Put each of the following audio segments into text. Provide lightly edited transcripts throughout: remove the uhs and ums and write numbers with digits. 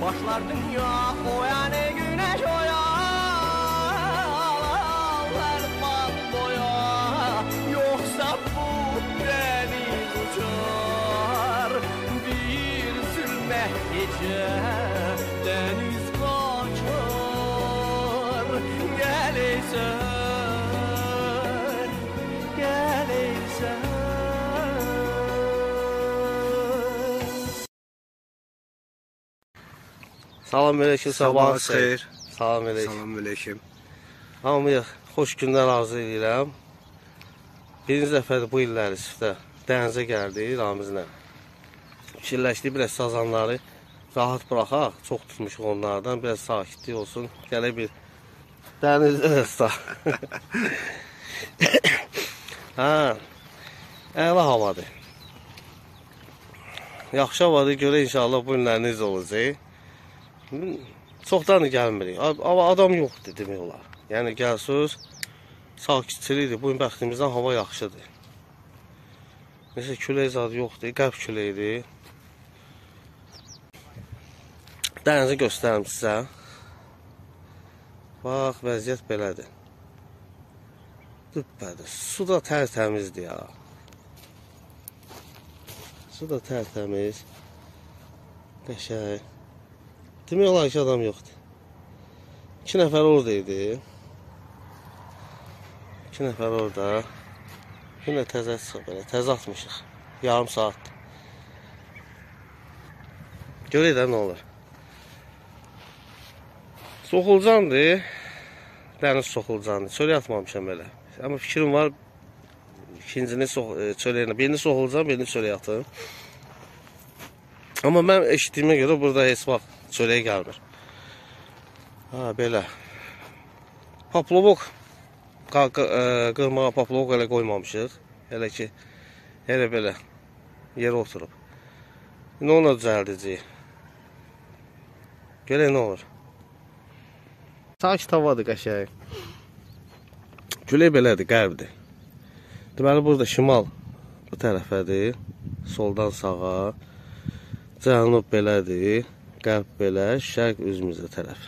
Başlar dünya oyanı güneş oyalar boya yoksa bu deniz uçar bir zulme gece deniz kaçar geleysen geleysen. Salam aleyküm, sabahınız xeyir. Salam aleyküm. Salam aleyküm. Hamıya xoş günlər arzu edirəm. Birinci dəfədir bu illəri çiftə dənizə gəldik Ramizlə. Fikirləşdik, biraz sazanları rahat buraxaq. Çox tutmuşuq onlardan, biraz sakitlik olsun. Gələ bir dənizdə ıslaq. Hə, əla havadır. Yaxşı havadır, görə inşallah bu illər necə olacaq. Çoxdan gəlmirik. Adam yoxdur demək olar. Yəni gəlsiniz, sakitçilikdir. Bu gün bəxtimizdən hava yaxşıdır. Nəsə külək zad yoxdur, qərb küləkdir. Dənizi göstərim sizə. Bax, vəziyyət belədir. Düpbədir. Su da tərtəmizdir ya. Su da tərtəmiz. Qəşəng. Demək olar ki, adam yoxdur. 2 nəfər oradaydı. 2 nəfər orada. Yine təzə çıxıb belə. Təzə atmışıq. Yarım saatdır. Görək də nə olur. Soxulcandır. Dəniz soxulcandır. Çölə atmamışam belə. Amma fikrim var. İkincini çöləyinə. Birini soxulcan, birini çölə atım. Amma mən eşitdiyimə görə burada heç vaxt çöləyə gəlmir. Ha, belə. Paplovok. Qırmağa paplovok elə qoymamışıq. Elə ki, elə belə yerə oturub. İndi onu düzəldəcəyik. Görək nə olur. Sakit havadır, qəşəng. Külək belədir, qərbdir. Deməli, burada şimal bu tərəfədir. Soldan sağa. Cənub belədir. Qərb belə, şərq üzümüzə tərəf.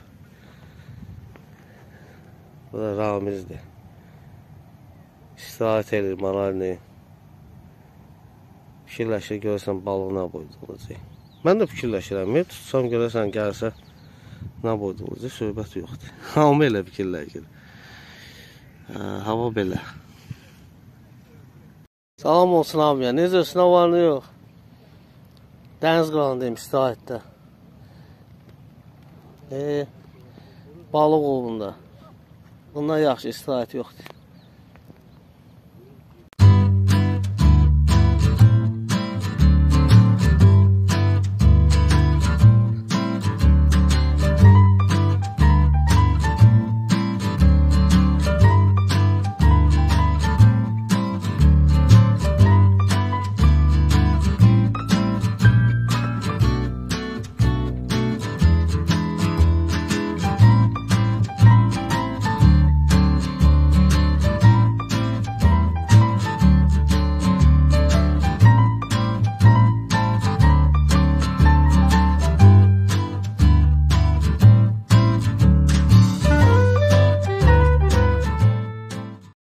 Bu da Ramizdir. İstirahət edir, maralini. Fikirləşir, görürsən balıq nə boyda olacaq. Mən də fikirləşirəm, tutsam görürsən, gəlsə nə boyda olacaq, söhbət yoxdur. Hamı elə fikirləşir. Hava belə. Salam olsun hamıya, necəsin, havanı yox? Dəniz qanındayım istirahətdə. Balıq ovunda. Bundan yaxşı istirahət yoxdur.